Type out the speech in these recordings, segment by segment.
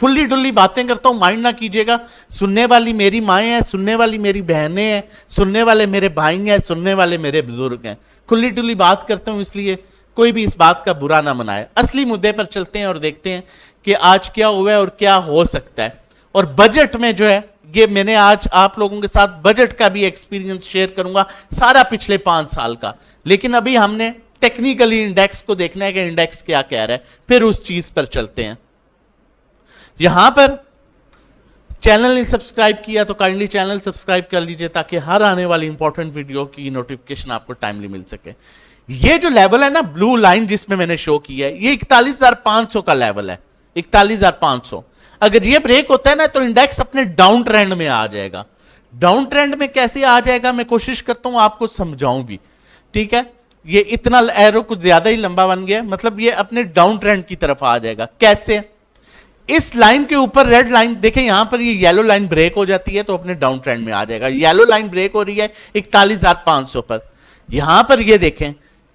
کھلی ڈلی باتیں کرتا ہوں, مائنڈ نہ کیجیے گا. سننے والی میری مائیں ہیں, سننے والی میری بہنیں ہیں, سننے والے میرے بھائی ہیں, سننے والے میرے بزرگ ہیں. کھلی ڈلی بات کرتا ہوں, اس لیے کوئی بھی اس بات کا برا نہ منائے. اصلی مدے پر چلتے ہیں اور دیکھتے ہیں کہ آج کیا ہوا ہے اور کیا ہو سکتا ہے. اور بجٹ میں جو ہے, یہ میں نے آج آپ لوگوں کے ساتھ بجٹ کا بھی ایکسپیرینس شیئر کروں گا, سارا پچھلے 5 سال کا. لیکن ابھی ہم نے ٹیکنیکلی انڈیکس کو دیکھنا ہے کہ انڈیکس کیا کہہ رہا ہے, پھر اس چیز پر چلتے ہیں. یہاں پر چینل نہیں سبسکرائب کیا تو کائنڈلی چینل سبسکرائب کر لیجئے تاکہ ہر آنے والی امپورٹنٹ ویڈیو کی نوٹیفکیشن آپ کو ٹائملی مل سکے. یہ جو لیول ہے نا, بلو لائن جس میں نے شو کیا ہے, یہ 41,500 کا لیول ہے. 41,500 اگر یہ بریک ہوتا ہے نا تو انڈیکس اپنے ڈاؤن ٹرینڈ میں آ جائے گا. ڈاؤن ٹرینڈ میں کیسے آ جائے گا, میں کوشش کرتا ہوں آپ کو سمجھاؤں بھی. ٹھیک ہے, یہ اتنا ایرو کچھ زیادہ ہی لمبا بن گیا, مطلب یہ اپنے ڈاؤن ٹرینڈ کی طرف آ جائے گا. کیسے؟ اس لائن کے اوپر ریڈ لائن دیکھیں, یہاں پر یہ یلو لائن بریک ہو جاتی ہے تو اپنے ڈاؤن ٹرینڈ میں آ جائے گا. یلو لائن بریک ہو رہی ہے 41,500 پر. یہاں پر یہ دیکھیں,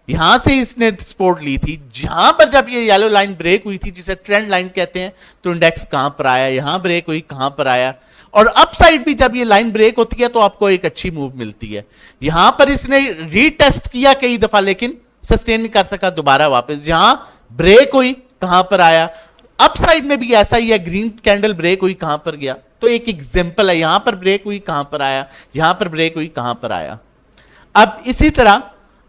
یہاں سے اس نے سپورٹ لی تھی, جہاں پر جب یہ یلو لائن بریک ہوئی تھی جسے ٹرینڈ لائن کہتے ہیں, تو انڈیکس کہاں پر آیا, یہاں بریک ہوئی, کہاں پر آیا. اور اپ سائڈ بھی جب یہ لائن بریک ہوتی ہے تو آپ کو ایک اچھی موو ملتی ہے. یہاں پر اس نے ری ٹیسٹ کیا کئی دفعہ لیکن سسٹین نہیں کر سکا, دوبارہ واپس یہاں بریک ہوئی, کہاں پر آیا. اپ سائڈ میں بھی ایسا ہی ہے, گرین کینڈل بریک ہوئی, کہاں پر گیا. تو ایک ایگزامپل ہے, یہاں پر بریک ہوئی, کہاں پر آیا, یہاں پر بریک ہوئی, کہاں پر آیا. اب اسی طرح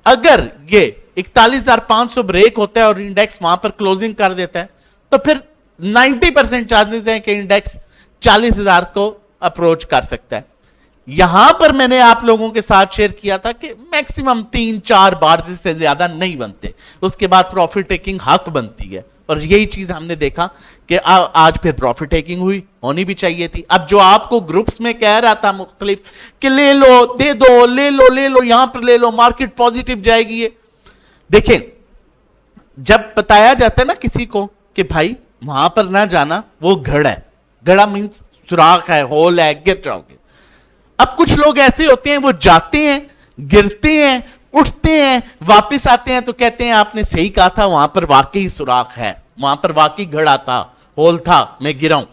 اگر یہ 41,500 بریک ہوتا ہے اور انڈیکس وہاں پر کلوزنگ کر دیتا ہے تو پھر 90% چانسز ہیں کہ انڈیکس 40,000 کو اپروچ کر سکتا ہے. یہاں پر میں نے آپ لوگوں کے ساتھ شیئر کیا تھا کہ میکسیمم 3-4 بار سے زیادہ نہیں بنتے, اس کے بعد پروفٹ ٹیکنگ حق بنتی ہے. اور یہی چیز ہم نے دیکھا کہ آج پھر پروفٹ ٹیکنگ ہوئی, ہونی بھی چاہیے تھی. اب جو آپ کو گروپس میں کہہ رہا تھا مختلف کہ لے لو, دے دو, لے لو, یہاں پر لے لو, مارکیٹ پوزیٹو جائے گی, دیکھیں جب بتایا جاتا ہے نا کسی کو کہ بھائی وہاں پر نہ جانا, وہ گھڑ ہے. گھڑا مینس سوراخ ہے, ہول ہے, گر جاؤ گے. اب کچھ لوگ ایسے ہوتے ہیں, وہ جاتے ہیں, گرتے ہیں, اٹھتے ہیں, واپس آتے ہیں تو کہتے ہیں آپ نے صحیح کہا تھا, وہاں پر واقعی سوراخ ہے, وہاں پر واقعی گھڑا تھا, ہول تھا, میں گرا ہوں.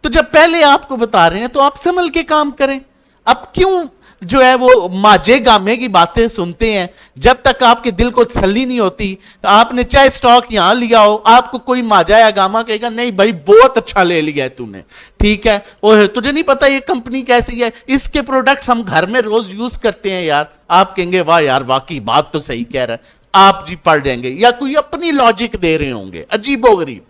تو جب پہلے آپ کو بتا رہے ہیں تو آپ سنبھل کے کام کریں. اب کیوں جو ہے وہ ماجے گامے کی باتیں سنتے ہیں, جب تک آپ کے دل کو تسلی نہیں ہوتی. آپ نے چاہے سٹاک یہاں لیا ہو, آپ کو کوئی ماجا یا گاما کہے گا نہیں بھائی بہت اچھا لے لیا ہے تو نے, ٹھیک ہے, اور تجھے نہیں پتا یہ کمپنی کیسی ہے, اس کے پروڈکٹس ہم گھر میں روز یوز کرتے ہیں یار. آپ کہیں گے واہ یار واقعی بات تو صحیح کہہ رہا ہے, آپ جی پڑھ جائیں گے یا کوئی اپنی لاجک دے رہے ہوں گے عجیب و غریب,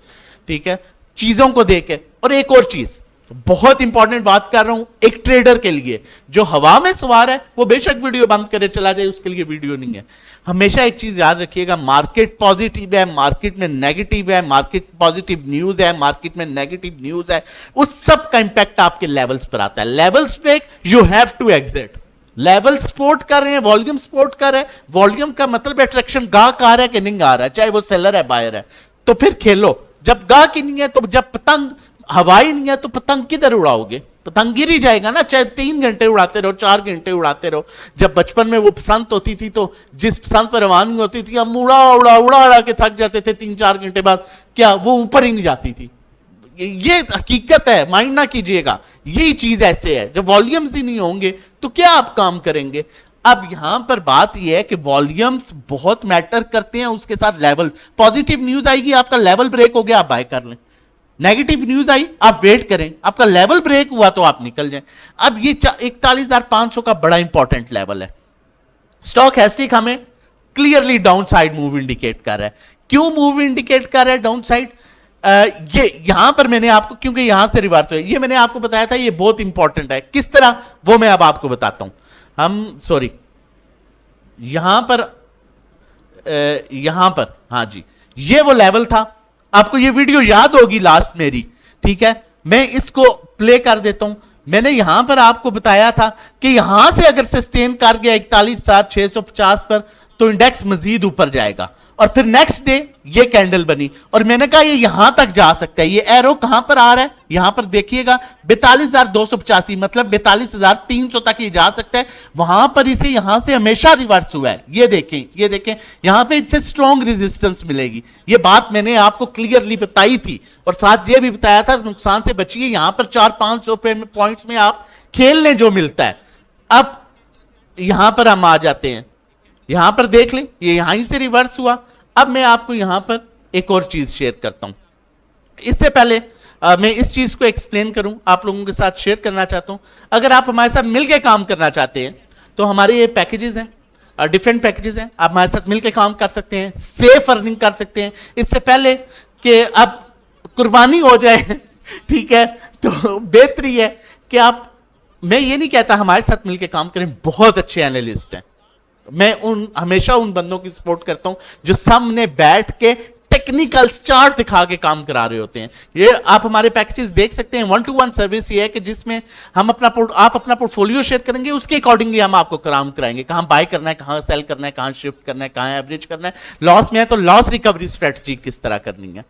ٹھیک ہے, چیزوں کو دیکھ کے. اور ایک اور چیز بہت امپورٹنٹ بات کر رہا ہوں ایک ٹریڈر کے لیے, جو ہوا میں سوار ہے وہ بے شک ویڈیو بند کرے چلا جائے, اس کے لیے ویڈیو نہیں ہے. ہمیشہ ایک چیز یاد رکھیے گا, مارکیٹ پوزیٹیو ہے, مارکیٹ میں نیگیٹیو ہے, مارکیٹ پوزیٹیو نیوز ہے, مارکیٹ میں نیگیٹیو نیوز ہے, اس سب کا امپیکٹ آپ کے لیولز پر آتا ہے. Levels break, you have to exit. Level support کر رہے ہیں, والیوم سپورٹ کر رہے ہیں, والیوم کا مطلب اٹریکشن گاہک آ رہا ہے کہ نہیں آ رہا ہے, چاہے وہ سیلر ہے بائر ہے, تو پھر کھیلو. جب گاہک ہی نہیں ہے, تو جب پتنگ ہوائی نہیں ہے تو پتنگ کدھر اڑاؤ گے, پتنگ گر ہی جائے گا نا, چاہے 3 گھنٹے اڑاتے رہو, 4 گھنٹے اڑاتے رہو. جب بچپن میں وہ پسند ہوتی تھی تو جس پسند پر روانی ہوتی تھی ہم اڑا کے تھک جاتے تھے, 3-4 گھنٹے بعد کیا وہ اوپر ہی نہیں جاتی تھی. یہ حقیقت ہے, مائنڈ نہ کیجئے گا. یہی چیز ایسے ہے, جب والیومز ہی نہیں ہوں گے تو کیا آپ کام کریں گے. اب یہاں پر بات یہ ہے کہ والیومز بہت میٹر کرتے ہیں, اس کے ساتھ لیول. پوزیٹیو نیوز آئے گی, آپ کا لیول بریک ہو گیا, آپ بائی کر لیں. نیگیٹیو نیوز آئی, آپ ویٹ کریں, آپ کا لیول بریک ہوا تو آپ نکل جائیں. اب یہ 41,500 کا بڑا امپورٹنٹ لیول ہے. سٹاک ہیسٹک ہمیں clearly down side move indicate کر رہا ہے. کیوں موو انڈیکیٹ کر رہا ہے ڈاؤن سائڈ؟ یہ یہاں پر میں نے آپ کو, کیونکہ یہاں سے ریورس ہوئے, یہ میں نے آپ کو بتایا تھا, یہ بہت امپورٹنٹ ہے. کس طرح وہ میں اب آپ کو بتاتا ہوں. یہاں پر ہاں جی, یہ وہ لیول تھا. آپ کو یہ ویڈیو یاد ہوگی لاسٹ میری, ٹھیک ہے, میں اس کو پلے کر دیتا ہوں. میں نے یہاں پر آپ کو بتایا تھا کہ یہاں سے اگر سسٹین کر گیا 41,650 پر تو انڈیکس مزید اوپر جائے گا. اور پھر نیکسٹ ڈے یہ کینڈل بنی اور میں نے کہا یہ یہاں تک جا سکتا ہے. یہ ایرو کہاں پر آ رہا ہے, یہاں پر دیکھیے گا 42,285 مطلب 42,300 تک یہ جا سکتا ہے. وہاں پر اسے یہاں سے ہمیشہ ریورس ہوا ہے. یہ دیکھیں یہاں پہ اس سے اسٹرانگ ریزسٹنس ملے گی. یہ بات میں نے آپ کو کلیئرلی بتائی تھی اور ساتھ یہ بھی بتایا تھا نقصان سے بچیے. یہاں پر 400-500 پوائنٹس میں آپ کھیل لیں جو ملتا ہے. اب یہاں پر ہم آ جاتے ہیں, یہاں پر دیکھ لیں یہ یہاں ہی سے ریورس ہوا. اب میں آپ کو یہاں پر ایک اور چیز شیئر کرتا ہوں. اس سے پہلے میں اس چیز کو ایکسپلین کروں, آپ لوگوں کے ساتھ شیئر کرنا چاہتا ہوں. اگر آپ ہمارے ساتھ مل کے کام کرنا چاہتے ہیں تو ہمارے یہ پیکیجز ہیں, ڈیفرنٹ پیکیجز ہیں. آپ ہمارے ساتھ مل کے کام کر سکتے ہیں, سیف ارننگ کر سکتے ہیں. اس سے پہلے کہ اب قربانی ہو جائے ٹھیک ہے, تو بہتری ہے کہ آپ, میں یہ نہیں کہتا ہمارے ساتھ مل کے کام کریں, بہت اچھے اینالسٹ ہیں. میں ہمیشہ ان بندوں کی سپورٹ کرتا ہوں جو سامنے بیٹھ کے ٹیکنیکل چارٹ دکھا کے کام کرا رہے ہوتے ہیں. یہ آپ ہمارے پیکیجز دیکھ سکتے ہیں. 1-to-1 سروس یہ ہے کہ جس میں ہم آپ اپنا پورٹ فولیو شیئر کریں گے, اس کے اکارڈنگلی ہم آپ کو کام کرائیں گے. کہاں بائی کرنا ہے, کہاں سیل کرنا ہے, کہاں شفٹ کرنا ہے, کہاں ایوریج کرنا ہے. لاس میں ہے تو لاس ریکوری اسٹریٹجی کس طرح کرنی ہے,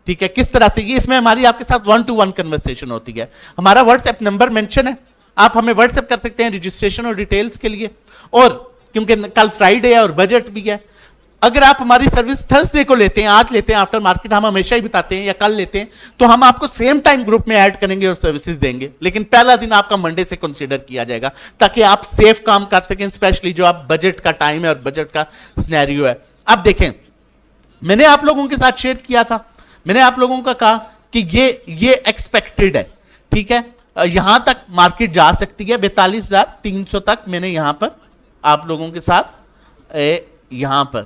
ٹھیک ہے, کس طرح سے. یہ اس میں ہماری آپ کے ساتھ 1-to-1 کنورسیشن ہوتی ہے. ہمارا واٹس ایپ نمبر مینشن ہے, آپ ہمیں واٹس ایپ کر سکتے ہیں رجسٹریشن اور ڈیٹیلز کے لیے. اور کیونکہ کل فرائیڈے ہے اور بجٹ بھی ہے, اگر آپ ہماری سروس تھرسڈے کو لیتے ہیں, آج لیتے ہیں, آفٹر مارکیٹ ہم ہمیشہ ہی بتاتے ہیں, یا کل لیتے ہیں, تو ہم آپ کو سیم ٹائم گروپ میں ایڈ کریں گے اور سروسز دیں گے. لیکن پہلا دن آپ کا منڈے سے کنسیڈر کیا جائے گا تاکہ آپ سیف کام کر سکیں, اسپیشلی جو آپ بجٹ کا ٹائم ہے اور بجٹ کا سینیریو ہے. اب دیکھیں, میں نے آپ لوگوں کے ساتھ شیئر کیا تھا, میں نے آپ لوگوں کا کہا کہ یہ ایکسپیکٹڈ ہے, ٹھیک ہے, یہاں تک مارکیٹ جا سکتی ہے 42,300 تک. میں نے یہاں پر آپ لوگوں کے ساتھ یہاں پر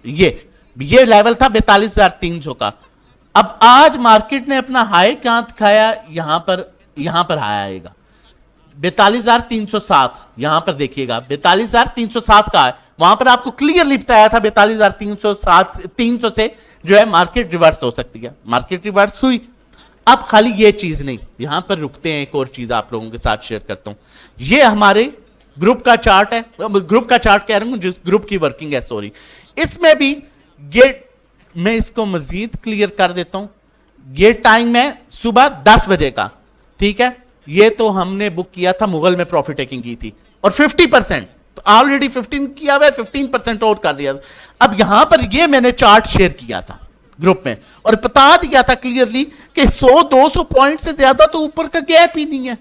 یہ لیول تھا 42,300 کا. اب آج مارکیٹ نے اپنا ہائی کہاں دکھایا, یہاں پر آئے گا 42,307. یہاں پر دیکھیے گا 42,307 کا ہے. وہاں پر آپ کو کلیئرلی بتایا تھا 42,300 سے جو ہے مارکیٹ ریورس ہو سکتی ہے. مارکیٹ ریورس ہوئی. اب خالی یہ چیز نہیں, یہاں پر رکتے ہیں, ایک اور چیز آپ لوگوں کے ساتھ شیئر کرتا ہوں. یہ ہمارے گروپ کا چارٹ ہے, گروپ کا چارٹ کہہ رہا ہوں, جس گروپ کی ورکنگ ہے, سوری. اس میں بھی یہ میں اس کو مزید کلیئر کر دیتا ہوں. یہ ٹائم ہے صبح 10 بجے کا, ٹھیک ہے. یہ تو ہم نے بک کیا تھا, مغل میں پروفٹ ٹیکنگ کی تھی اور 50% آلریڈی 15 کیا ہوا ہے, 15% اور کر دیا. اب یہاں پر یہ میں نے چارٹ شیئر کیا تھا گروپ میں اور بتا دیا تھا کلیئرلی کہ 100-200 پوائنٹ سے زیادہ تو اوپر کا گیپ ہی نہیں ہے.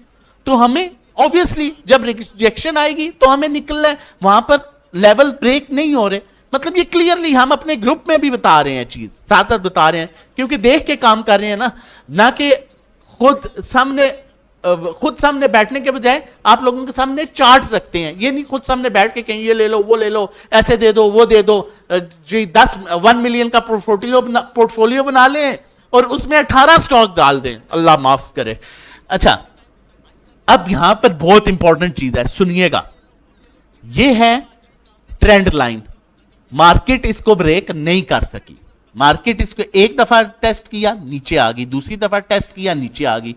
تو ہمیں obviously جب ریجیکشن آئے گی تو ہمیں نکلنا ہے, وہاں پر لیول بریک نہیں ہو رہے. مطلب یہ کلیئرلی ہم اپنے گروپ میں بھی بتا رہے ہیں, چیز ساتھ ساتھ بتا رہے ہیں, کیونکہ دیکھ کے کام کر رہے ہیں نا, نہ کہ خود سامنے بیٹھنے کے بجائے آپ لوگوں کے سامنے چارٹس رکھتے ہیں. یہ نہیں خود سامنے بیٹھ کے کہیں یہ لے لو, وہ لے لو, ایسے دے دو, وہ دے دو. جی 1 ملین کا پورٹ فولیو بنا لیں اور اس میں 18 سٹاک ڈال دیں, اللہ معاف کرے. اچھا, اب یہاں پر بہت امپورٹنٹ چیز ہے, سنیے گا. یہ ہے ٹرینڈ لائن. مارکیٹ اس کو بریک نہیں کر سکی. مارکیٹ اس کو ایک دفعہ ٹیسٹ کیا, نیچے آ گئی, دوسری دفعہ ٹیسٹ کیا, نیچے آ گئی,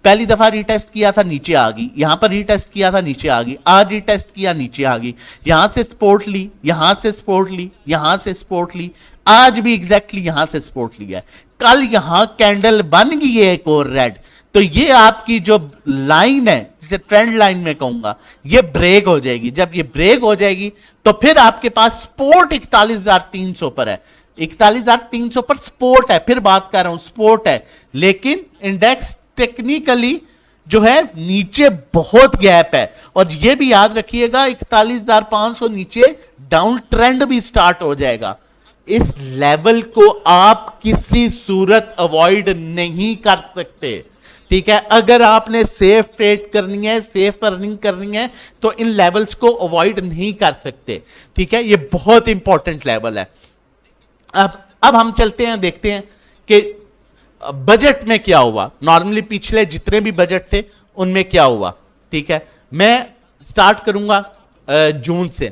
پہلی دفعہ ری ٹیسٹ کیا تھا, نیچے آ گئی, یہاں پر ری ٹیسٹ کیا تھا, نیچے آ گئی, آج ری ٹیسٹ کیا, نیچے آ گئی, یہاں سے سپورٹ لی, یہاں سے سپورٹ لی, یہاں سے سپورٹ لی, آج بھی ایگزیکٹلی یہاں سے سپورٹ لیا ہے. کل یہاں کینڈل بن گئی ہے ایک اور ریڈ, تو یہ آپ کی جو لائن ہے, جسے ٹرینڈ لائن میں کہوں گا, یہ بریک ہو جائے گی. جب یہ بریک ہو جائے گی تو پھر آپ کے پاس سپورٹ 41,300 پر ہے. 41,300 پر سپورٹ ہے, پھر بات کر رہا ہوں سپورٹ ہے, لیکن انڈیکس ٹیکنیکلی جو ہے نیچے بہت گیپ ہے. اور یہ بھی یاد رکھیے گا 41,500 نیچے ڈاؤن ٹرینڈ بھی سٹارٹ ہو جائے گا. اس لیول کو آپ کسی صورت اوائڈ نہیں کر سکتے, ٹھیک ہے. اگر آپ نے سیف ٹریڈ کرنی ہے, سیف ارننگ کرنی ہے, تو ان لیولز کو اوائڈ نہیں کر سکتے, ٹھیک ہے. یہ بہت امپورٹنٹ لیول ہے. اب ہم چلتے ہیں, دیکھتے ہیں کہ بجٹ میں کیا ہوا. نارملی پچھلے جتنے بھی بجٹ تھے ان میں کیا ہوا, ٹھیک ہے. میں سٹارٹ کروں گا جون سے.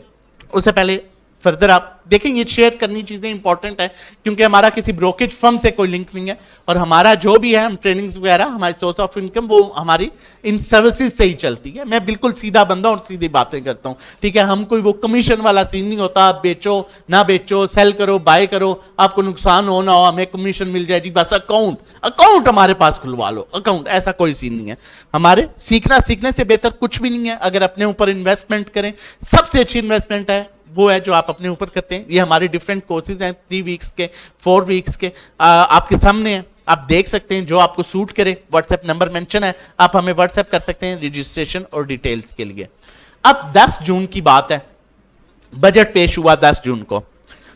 اس سے پہلے فردر آپ دیکھیں یہ شیئر کرنی چیزیں امپورٹنٹ ہے کیونکہ ہمارا کسی بروکریج فرم سے کوئی لنک نہیں ہے اور ہمارا جو بھی ہے ہم ٹریننگز وغیرہ ہماری سورس آف انکم وہ ہماری ان سروسز سے ہی چلتی ہے. میں بالکل سیدھا بندہ اور سیدھی باتیں کرتا ہوں, ٹھیک ہے. ہم کوئی وہ کمیشن والا سین نہیں ہوتا, آپ بیچو نہ بیچو, سیل کرو بائی کرو, آپ کو نقصان ہو نہ ہو ہمیں کمیشن مل جائے جی بس اکاؤنٹ ہمارے پاس کھلوا لو اکاؤنٹ, ایسا کوئی سین نہیں ہے. ہمارے سیکھنے سے بہتر کچھ بھی نہیں ہے. اگر اپنے اوپر انویسٹمنٹ کریں سب سے اچھی انویسٹمنٹ ہے وہ ہے جو آپ اپنے اوپر کرتے ہیں. یہ ہمارے ڈیفرنٹ کورسز ہیں 3 ویکس کے 4 ویکس کے, آپ کے سامنے ہیں, آپ دیکھ سکتے ہیں جو آپ کو سوٹ کرے. واٹس ایپ نمبر مینشن ہے, آپ ہمیں واٹس ایپ کر سکتے ہیں رجسٹریشن اور ڈیٹیلز کے لیے. اب 10 جون کی بات ہے, بجٹ پیش ہوا 10 جون کو.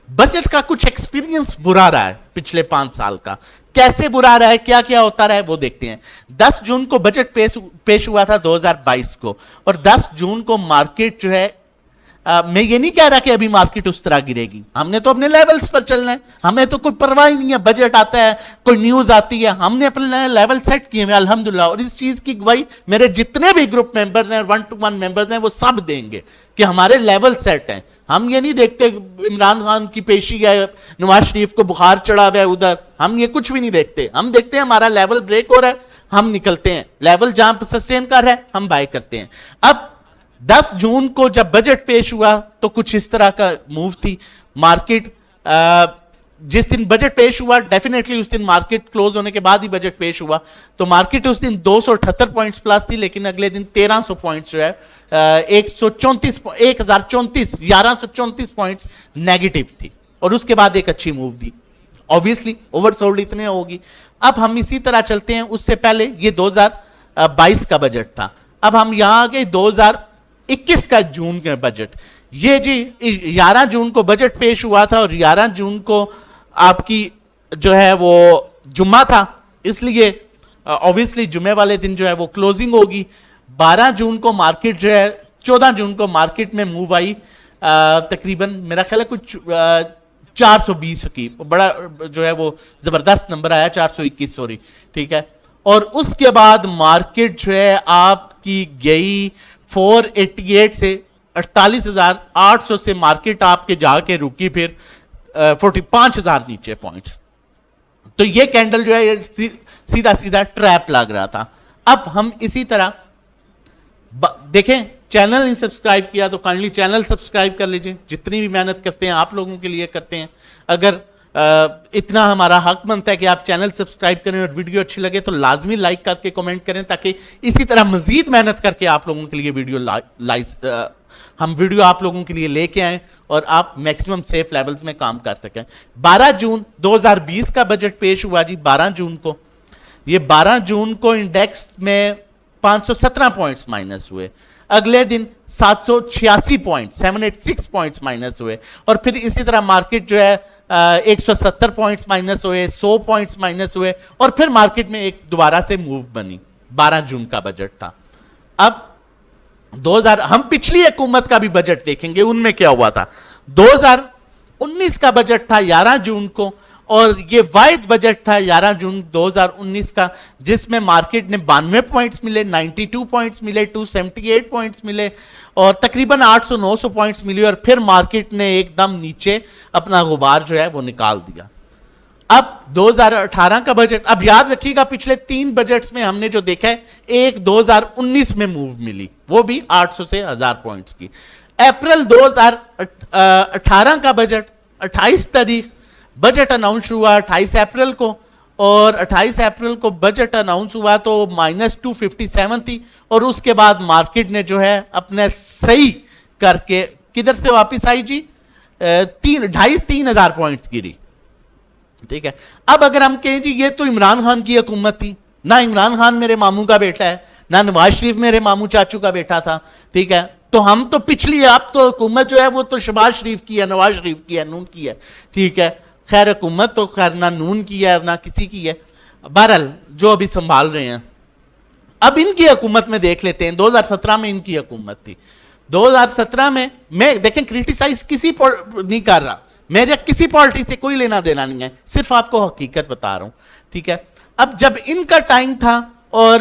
بجٹ کا کچھ ایکسپیرینس برا رہا ہے پچھلے 5 سال کا. کیسے برا رہا ہے, کیا کیا ہوتا رہا ہے وہ دیکھتے ہیں. 10 جون کو بجٹ پیش ہوا تھا 2022 کو, اور 10 جون کو مارکیٹ جو ہے, میں یہ نہیں کہہ رہا کہ ابھی مارکیٹ اس طرح گرے گی, ہم نے تو اپنے لیولز پر چلنا ہے, ہمیں تو کوئی پرواہ نہیں ہے. بجٹ آتا ہے, کوئی نیوز آتی ہے, ہم نے اپنے لیول سیٹ کیے ہیں الحمدللہ. اور اس چیز کی گواہی میرے جتنے بھی گروپ ممبرز ہیں, 1-to-1 ممبرز ہیں, وہ سب دیں گے کہ ہمارے لیول سیٹ ہیں. ہم یہ نہیں دیکھتے عمران خان کی پیشی ہے, نواز شریف کو بخار چڑھا ہوا ہے ادھر, ہم یہ کچھ بھی نہیں دیکھتے. ہم دیکھتے ہیں ہمارا لیول بریک ہو رہا ہے, ہم نکلتے ہیں. لیول جہاں سسٹین کر رہا ہے ہم بائی کرتے ہیں. اب 10 جون کو جب بجٹ پیش ہوا تو کچھ اس طرح کا موو تھی مارکیٹ. جس دن بجٹ پیش ہوا ڈیفینیٹلی اس دن مارکیٹ کلوز ہونے کے بعد ہی بجٹ پیش ہوا, تو مارکیٹ اس دن 278 پوائنٹس پلس تھی, لیکن اگلے دن 1300 پوائنٹس جو ہے 1134 پوائنٹس نیگیٹو تھی, اور اس کے بعد ایک اچھی move the. obviously over sold اتنے ہوگی. اب ہم اسی طرح چلتے ہیں, اس سے پہلے یہ 2022 کا بجٹ تھا. اب ہم یہاں آگے 2021 کا جون کا بجٹ. یہ جی 11 جون کو بجٹ پیش ہوا تھا, اور 11 جون کو آپ کی جو ہے وہ جمعہ تھا, اس لیے obviously جمعے والے دن جو ہے وہ کلوزنگ ہوگی. 12 جون کو مارکیٹ جو ہے, 14 جون کو مارکیٹ میں موو آئی تقریباً میرا خیال ہے کچھ 420 کی, بڑا جو ہے وہ زبردست نمبر آیا 421 سوری, ٹھیک ہے. اور اس کے بعد مارکیٹ جو ہے آپ کی گئی 488 سے 48,800 سے مارکیٹ آپ کے جا کے رکی پھر 45,000 نیچے پوائنٹس. تو یہ کینڈل جو ہے سیدھا سیدھا ٹریپ لگ رہا تھا. اب ہم اسی طرح دیکھیں, چینل نہیں سبسکرائب کیا تو کائنڈلی چینل سبسکرائب کر لیجئے. جتنی بھی محنت کرتے ہیں آپ لوگوں کے لیے کرتے ہیں. اگر اتنا ہمارا حق بنتا ہے کہ آپ چینل سبسکرائب کریں اور ویڈیو اچھی لگے تو لازمی لائک کر کے کمنٹ کریں, تاکہ اسی طرح مزید محنت کر کے آپ لوگوں کے لیے ہم ویڈیو آپ لوگوں کے لیے لے کے آئیں اور آپ میکسیمم سیف لیولز میں کام کر سکیں. 12 جون 2020 کا بجٹ پیش ہوا جی 12 جون کو. یہ 12 جون کو انڈیکس میں 517 پوائنٹس مائنس ہوئے, اگلے دن 786 پوائنٹ 786 پوائنٹس مائنس ہوئے, اور پھر اسی طرح مارکیٹ جو ہے 170 پوائنٹس مائنس ہوئے, 100 پوائنٹس مائنس ہوئے, اور پھر مارکیٹ میں ایک دوبارہ سے موو بنی. 12 جون کا بجٹ تھا. اب ہم پچھلی حکومت کا بھی بجٹ دیکھیں گے, ان میں کیا ہوا تھا. 2019 کا بجٹ تھا 11 جون کو, اور یہ واحد بجٹ تھا 11 جون 2019 کا جس میں مارکیٹ نے 92 پوائنٹس ملے, 92 پوائنٹس ملے, 278 پوائنٹس ملے, اور تقریباً 800-900 پوائنٹس ملی, اور پھر مارکیٹ نے ایک دم نیچے اپنا غبار جو ہے وہ نکال دیا. اب 2018 کا بجٹ, اب یاد رکھیے گا پچھلے 3 بجٹس میں ہم نے جو دیکھا ہے, ایک 2019 میں موو ملی, وہ بھی 800 سے 1000 پوائنٹس کی. اپریل 2018 کا بجٹ 28 تاریخ بجٹ اناؤنس ہوا 28 اپریل کو, اور 28 اپریل کو بجٹ اناؤنس ہوا تو -257 تھی, اور اس کے بعد مارکیٹ نے جو ہے اپنے صحیح کر کے کدھر سے واپس آئی جی, 2,500-3,000 پوائنٹس گری. ٹھیک ہے. اب اگر ہم کہیں جی یہ تو عمران خان کی حکومت تھی, نہ عمران خان میرے ماموں کا بیٹا ہے, نہ نواز شریف میرے ماموں چاچو کا بیٹا تھا, ٹھیک ہے, تو ہم تو پچھلی اب تو حکومت جو ہے وہ تو شہباز شریف کی ہے, نواز شریف کی ہے, نون کی ہے, ٹھیک ہے. خیر حکومت تو خیر نہ نون کی ہے نہ کسی کی ہے, بہرحال جو ابھی سنبھال رہے ہیں. اب ان کی حکومت میں دیکھ لیتے ہیں, 2017 میں ان کی حکومت تھی. 2017 میں دیکھیں کریٹیسائز کسی نہیں کر رہا, میرے کسی پارٹی سے کوئی لینا دینا نہیں ہے, صرف آپ کو حقیقت بتا رہا ہوں, ٹھیک ہے. اب جب ان کا ٹائم تھا اور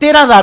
13,000